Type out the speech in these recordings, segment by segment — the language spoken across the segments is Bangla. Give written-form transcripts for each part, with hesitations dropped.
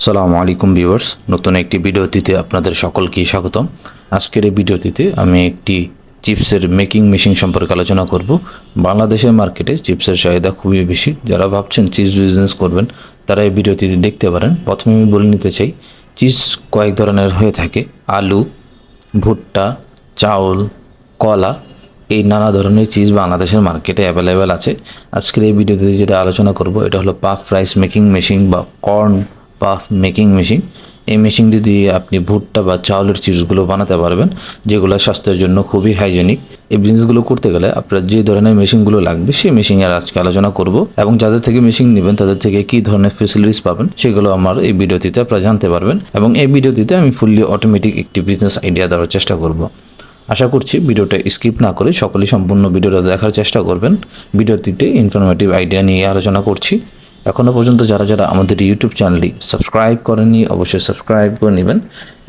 আসসালামু আলাইকুম ভিউয়ার্স, নতুন একটি ভিডিওটিতে আপনাদের সকলকে স্বাগতম। আজকের এই ভিডিওটিতে আমি একটি চিপসের মেকিং মেশিন সম্পর্কে আলোচনা করব। বাংলাদেশের মার্কেটে চিপসের চাহিদা খুবই বেশি। যারা ভাবছেন চিপস বিজনেস করবেন তারা এই ভিডিওটিতে দেখতে পারেন। প্রথমে আমি বলে নিতে চাই, চিপস কয়েক ধরনের হয়ে থাকে। আলু, ভুট্টা, চাউল, কলা, এই নানা ধরনের চিজ বাংলাদেশের মার্কেটে অ্যাভেলেবেল আছে। আজকের এই ভিডিওতে যেটা আলোচনা করব এটা হলো পাফ রাইস মেকিং মেশিন বা কর্ন পাফ মেকিং মেশিন। এই মেশিনটি দিয়ে আপনি ভুট্টা বা চাউলের চিপসগুলো বানাতে পারবেন, যেগুলো স্বাস্থ্যের জন্য খুবই হাইজেনিক। এই বিজনেসগুলো করতে গেলে আপনার যে ধরনের মেশিনগুলো লাগবে সেই মেশিনের আজকে আলোচনা করব, এবং যাদের থেকে মেশিন নেবেন তাদের থেকে কী ধরনের ফেসিলিটিস পাবেন সেগুলো আমার এই ভিডিওটিতে আপনারা জানতে পারবেন। এবং এই ভিডিওটিতে আমি ফুললি অটোমেটিক একটি বিজনেস আইডিয়া দেওয়ার চেষ্টা করব। আশা করছি ভিডিওটা স্কিপ না করে সকলেই সম্পূর্ণ ভিডিওটা দেখার চেষ্টা করবেন। ভিডিওটিতে ইনফরমেটিভ আইডিয়া নিয়ে আলোচনা করছি। এখনও পর্যন্ত যারা আমাদের ইউটিউব চ্যানেলটি সাবস্ক্রাইব করেননি অবশ্যই সাবস্ক্রাইব করে নেবেন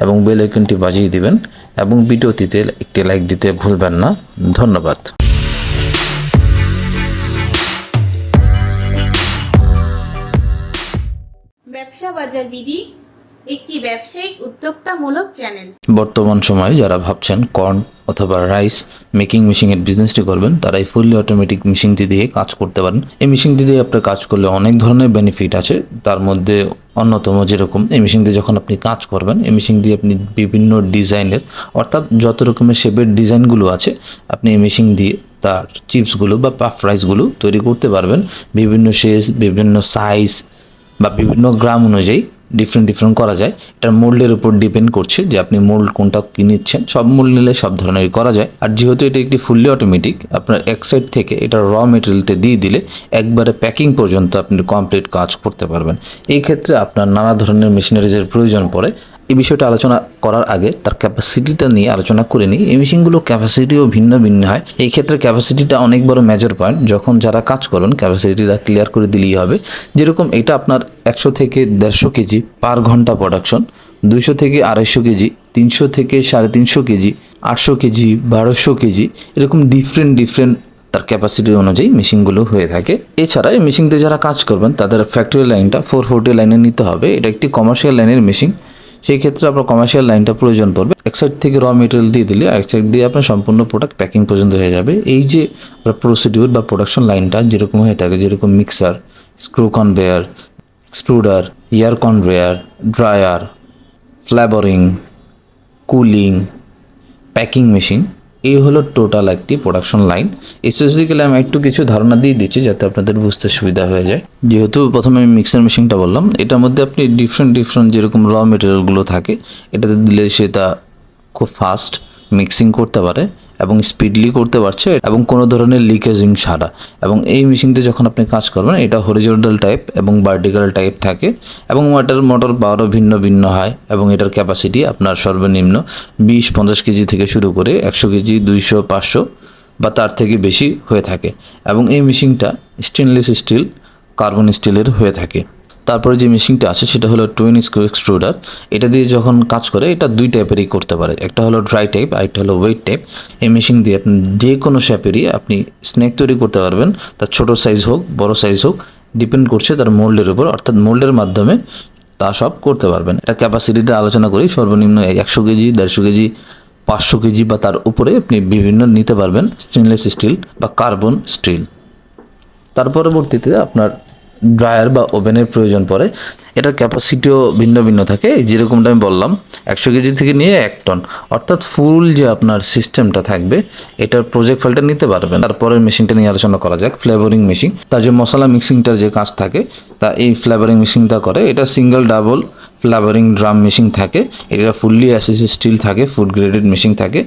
এবং বেল আইকনটি বাজিয়ে দিবেন, এবং ভিডিওটিতে একটি লাইক দিতে ভুলবেন না। ধন্যবাদ। ব্যবসা বাজার বিধি একটি ব্যবসায়িক উদ্যোক্তামূলক চ্যানেল। বর্তমান সময়ে যারা ভাবছেন কর্ন অথবা রাইস মেকিং মেশিনের বিজনেসটি করবেন তারা এই ফুললি অটোমেটিক মেশিনটি দিয়ে কাজ করতে পারেন। এই মেশিনটি দিয়ে আপনার কাজ করলে অনেক ধরনের বেনিফিট আছে। তার মধ্যে অন্যতম যেরকম, এই মেশিন দিয়ে যখন আপনি কাজ করবেন এই মেশিন দিয়ে আপনি বিভিন্ন ডিজাইনের, অর্থাৎ যত রকমের শেপের ডিজাইনগুলো আছে আপনি এই মেশিন দিয়ে তার চিপসগুলো বা পাফ রাইসগুলো তৈরি করতে পারবেন। বিভিন্ন শেপ, বিভিন্ন সাইজ বা বিভিন্ন গ্রাম অনুযায়ী ডিফারেন্ট করা যায়। এটার মোল্ডের উপর ডিপেন্ড করছে যে আপনি মোল্ড কোনটা কিনেছেন। সব মোল্ড নিলে সব ধরনেরই করা যায়। আর যেহেতু এটা একটি ফুললি অটোমেটিক, আপনার এক সাইড থেকে এটা র মেটেরিয়ালটা দিয়ে দিলে একবারে প্যাকিং পর্যন্ত আপনি কমপ্লিট কাজ করতে পারবেন। এই ক্ষেত্রে আপনার নানা ধরনের মেশিনারিজের প্রয়োজন পড়ে। এই বিষয়টা আলোচনা করার আগে তার ক্যাপাসিটিটা নিয়ে আলোচনা করে নিই। এই মেশিনগুলো ক্যাপাসিটিও ভিন্ন হয়। এই ক্ষেত্রে ক্যাপাসিটিটা অনেক বড় মেজর পয়েন্ট। যখন যারা কাজ করবেন ক্যাপাসিটিটা ক্লিয়ার করে দিলেই হবে। যেরকম এটা আপনার 100 থেকে 150 কেজি পার ঘন্টা প্রোডাকশন, 200 থেকে 250 কেজি, 300 থেকে 350 কেজি, 800 কেজি, 1200 কেজি, এরকম ডিফারেন্ট তার ক্যাপাসিটি অনুযায়ী মেশিনগুলো হয়ে থাকে। এছাড়া এই মেশিন দিয়ে যারা কাজ করবেন তাদের ফ্যাক্টরি লাইনটা 440 লাইনে নিতে হবে। এটা একটি কমার্শিয়াল লাইনের মেশিন। সেই ক্ষেত্রে আপনার কমার্শিয়াল লাইনটা প্রয়োজন পড়বে। এক সাইড থেকে র মেটেরিয়াল দিয়ে দিলে এক সাইড দিয়ে আপনার সম্পূর্ণ প্রোডাক্ট প্যাকিং পর্যন্ত হয়ে যাবে। এই যে প্রসিডিউর বা প্রোডাকশন লাইনটা যেরকম হয়ে থাকে, যেরকম mixer, screw conveyor, extruder, air conveyor, dryer, flavouring, cooling, packing machine, এই হলো টোটাল একটি প্রোডাকশন লাইন। স্পেসিফিক্যালি আমি একটু কিছু ধারণা দিয়ে দিচ্ছি যাতে আপনাদের বুঝতে সুবিধা হয়ে যায়। যেহেতু প্রথমে আমি মিক্সার মেশিনটা বললাম, এটার মধ্যে আপনি ডিফারেন্ট যেরকম র মেটেরিয়ালগুলো থাকে এটাতে দিলে সেটা খুব ফাস্ট মিক্সিং করতে পারে এবং স্পিডলি করতে পারছে, এবং কোনো ধরনের লিকেজিং ছাড়া। এবং এই মেশিনতে যখন আপনি কাজ করবেন এটা হরিজন্টাল টাইপ এবং ভার্টিক্যাল টাইপ থাকে, এবং মোটর পাওয়ারও ভিন্ন হয়। এবং এটার ক্যাপাসিটি আপনার সর্বনিম্ন 20-50 কেজি থেকে শুরু করে 100 কেজি, 200, 500 বা তার থেকে বেশি হয়ে থাকে। এবং এই মেশিনটা স্টেনলেস স্টিল, কার্বন স্টিলের হয়ে থাকে। তারপরে যে মেশিনটা আছে সেটা হলো টুইন স্ক্রু এক্সট্রুডার। এটা দিয়ে যখন কাজ করে এটা দুই টাইপেরই করতে পারে, একটা হলো ড্রাই টাইপ আর একটা হলো ওয়েট টাইপ। এই মেশিন দিয়ে আপনি যে কোনো শেপেরই আপনি স্ন্যাক তৈরি করতে পারবেন, তার ছোটো সাইজ হোক বড় সাইজ হোক, ডিপেন্ড করছে তার মোল্ডের উপর, অর্থাৎ মোল্ডের মাধ্যমে তা সব করতে পারবেন। এটা ক্যাপাসিটিটা আলোচনা করি। সর্বনিম্ন 100 কেজি, 150 কেজি, 500 কেজি বা তার উপরে আপনি বিভিন্ন নিতে পারবেন স্টেনলেস স্টিল বা কার্বন স্টিল। তার পরবর্তীতে আপনার ড্রায়ার বা ওভেনের প্রয়োজন পড়ে। এটার ক্যাপাসিটিও ভিন্ন থাকে। যেরকমটা আমি বললাম 100 কেজি থেকে নিয়ে 1 টন, অর্থাৎ ফুল যে আপনার সিস্টেমটা থাকবে এটার প্রজেক্ট ফাইলটা নিতে পারবেন। তারপরের মেশিনটা নিয়ে আলোচনা করা যাক, ফ্লেভারিং মেশিন। তার যে মশলা মিক্সিংটার যে কাজ থাকে তা এই ফ্লেভারিং মেশিনটা করে। এটা single double flavouring drum machine থাকে। এটা ফুললি অ্যাসিসি স্টিল থাকে, ফুড গ্রেডেড মেশিন থাকে।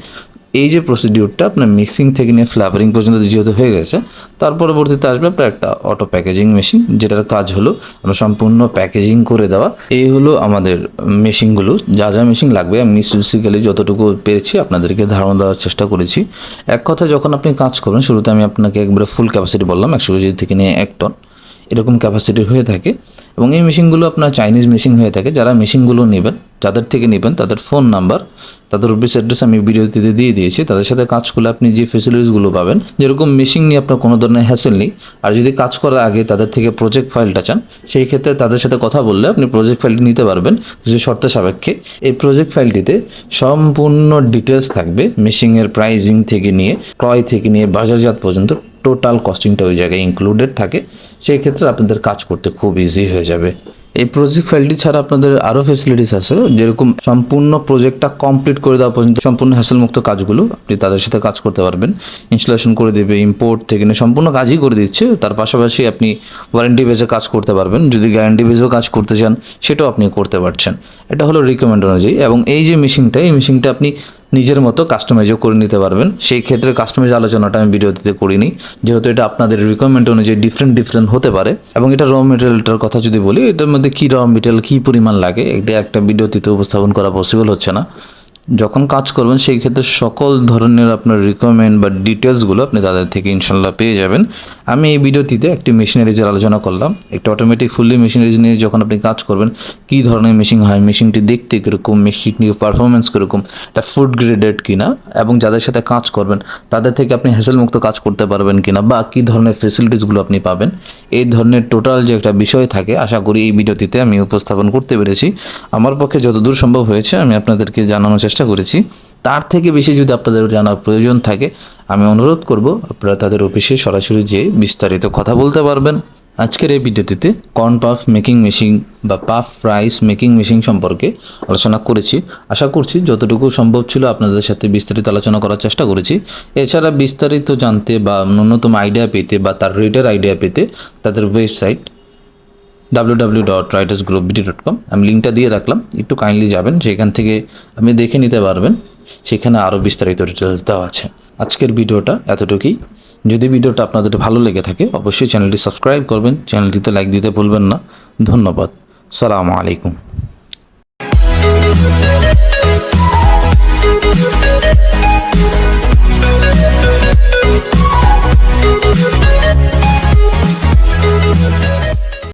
এই যে প্রসিডিউরটা আপনার মিক্সিং থেকে নিয়ে ফ্লেভারিং পর্যন্ত যেহেতু হয়ে গেছে, তার পরবর্তীতে আসবে আপনার একটা অটো প্যাকেজিং মেশিন, যেটার কাজ হলো আমরা সম্পূর্ণ প্যাকেজিং করে দেওয়া। এই হলো আমাদের মেশিনগুলো। যা মেশিন লাগবে আমি স্পেসিফিক্যালি যতটুকু পেরেছি আপনাদেরকে ধারণা দেওয়ার চেষ্টা করেছি। এক কথা, যখন আপনি কাজ করবেন শুরুতে আমি আপনাকে একবারে ফুল ক্যাপাসিটি বললাম 100 কেজি থেকে নিয়ে 1 টন। এরকম ক্যাপাসিটির হয়ে থাকে। এবং এই মেশিনগুলো আপনার চাইনিজ মেশিন হয়ে থাকে। যারা মেশিনগুলো নেবেন, যাদের থেকে নেবেন তাদের ফোন নাম্বার, তাদের অফিস অ্যাড্রেস আমি ভিডিওতে দিয়ে দিয়েছি। তাদের সাথে কাজ করলে আপনি যে ফেসিলিটিসগুলো পাবেন, যেরকম মেশিন নিয়ে আপনার কোনো ধরনের হ্যাসেল নেই। আর যদি কাজ করার আগে তাদের থেকে প্রজেক্ট ফাইলটা চান, সেই ক্ষেত্রে তাদের সাথে কথা বললে আপনি প্রজেক্ট ফাইলটি নিতে পারবেন কিছু শর্ত সাপেক্ষে। এই প্রজেক্ট ফাইলটিতে সম্পূর্ণ ডিটেলস থাকবে, মেশিনের প্রাইজিং থেকে নিয়ে, ক্রয় থেকে নিয়ে বাজারজাত পর্যন্ত টোটাল কস্টিংটা ওই জায়গায় ইনক্লুডেড থাকে। সেই ক্ষেত্রে আপনাদের কাজ করতে খুব ইজি হয়ে যাবে। এই প্রজেক্ট ফাইলটি ছাড়া আপনাদের আরও ফেসিলিটিস আছে, যেরকম সম্পূর্ণ প্রজেক্টটা কমপ্লিট করে দেওয়া পর্যন্ত সম্পূর্ণ হ্যাসেলমুক্ত কাজগুলো আপনি তাদের সাথে কাজ করতে পারবেন। ইনস্টলেশন করে দেবে, ইম্পোর্ট থেকে নিয়ে সম্পূর্ণ কাজই করে দিচ্ছে। তার পাশাপাশি আপনি ওয়ারেন্টি বেসে কাজ করতে পারবেন। যদি গ্যারান্টি বেসেও কাজ করতে চান সেটাও আপনি করতে পারছেন। এটা হলো রিকমেন্ড অনুযায়ী। এবং এই যে মেশিনটা আপনি নিজের মতো কাস্টমাইজও করে নিতে পারবেন। সেই ক্ষেত্রে কাস্টমাইজ আলোচনাটা আমি ভিডিওতে করিনি, যেহেতু এটা আপনাদের রিকোয়ারমেন্ট অনুযায়ী ডিফারেন্ট হতে পারে। এবং এটা র মেটেরিয়ালটার কথা যদি বলি, এটার মধ্যে কী র মেটেরিয়াল কী পরিমাণ লাগে, এটা একটা ভিডিওতে উপস্থাপন করা পসিবল হচ্ছে না। যখন কাজ করবেন সেই ক্ষেত্রে সকল ধরনের আপনার রিকোয়ারমেন্ট বা ডিটেলসগুলো আপনি তাদের থেকে ইনশাল্লাহ পেয়ে যাবেন। আমি এই ভিডিওটিতে একটি মেশিনারিজের আলোচনা করলাম। একটা অটোমেটিক ফুললি মেশিনারিজ নিয়ে যখন আপনি কাজ করবেন, কী ধরনের মেশিন হয়, মেশিনটি দেখতে কীরকম, মেশিনটির পারফরমেন্স কীরকম, এটা ফুড গ্রেডেড কিনা, এবং যাদের সাথে কাজ করবেন তাদের থেকে আপনি হ্যাসেলমুক্ত কাজ করতে পারবেন কিনা, বা কী ধরনের ফেসিলিটিসগুলো আপনি পাবেন, এই ধরনের টোটাল যে একটা বিষয় থাকে, আশা করি এই ভিডিওটিতে আমি উপস্থাপন করতে পেরেছি। আমার পক্ষে যতদূর সম্ভব হয়েছে আমি আপনাদেরকে জানানোর চেষ্টা করেছি। তার থেকে বেশি যদি আপনাদের জানার প্রয়োজন থাকে, আমি অনুরোধ করব আপনারা তাদের অফিসে সরাসরি যেয়ে বিস্তারিত কথা বলতে পারবেন। আজকের এই ভিডিওটিতে কর্ন পাফ মেকিং মেশিন বা পাফ রাইস মেকিং মেশিন সম্পর্কে আলোচনা করেছি। আশা করছি যতটুকু সম্ভব ছিল আপনাদের সাথে বিস্তারিত আলোচনা করার চেষ্টা করেছি। এছাড়া বিস্তারিত জানতে বা ন্যূনতম আইডিয়া পেতে বা তার রেটের আইডিয়া পেতে তাদের ওয়েবসাইট www.writersgroupbd.com আমি লিঙ্কটা দিয়ে রাখলাম, একটু কাইন্ডলি যাবেন, সেখান থেকে আপনি দেখে নিতে পারবেন। সেখানে আরও বিস্তারিত ডিটেলস দেওয়া আছে। আজকের ভিডিওটা এতটুকুই। যদি ভিডিওটা আপনাদের ভালো লেগে থাকে অবশ্যই চ্যানেলটি সাবস্ক্রাইব করবেন, চ্যানেলটিতে লাইক দিতে ভুলবেন না। ধন্যবাদ। সালামু আলাইকুম।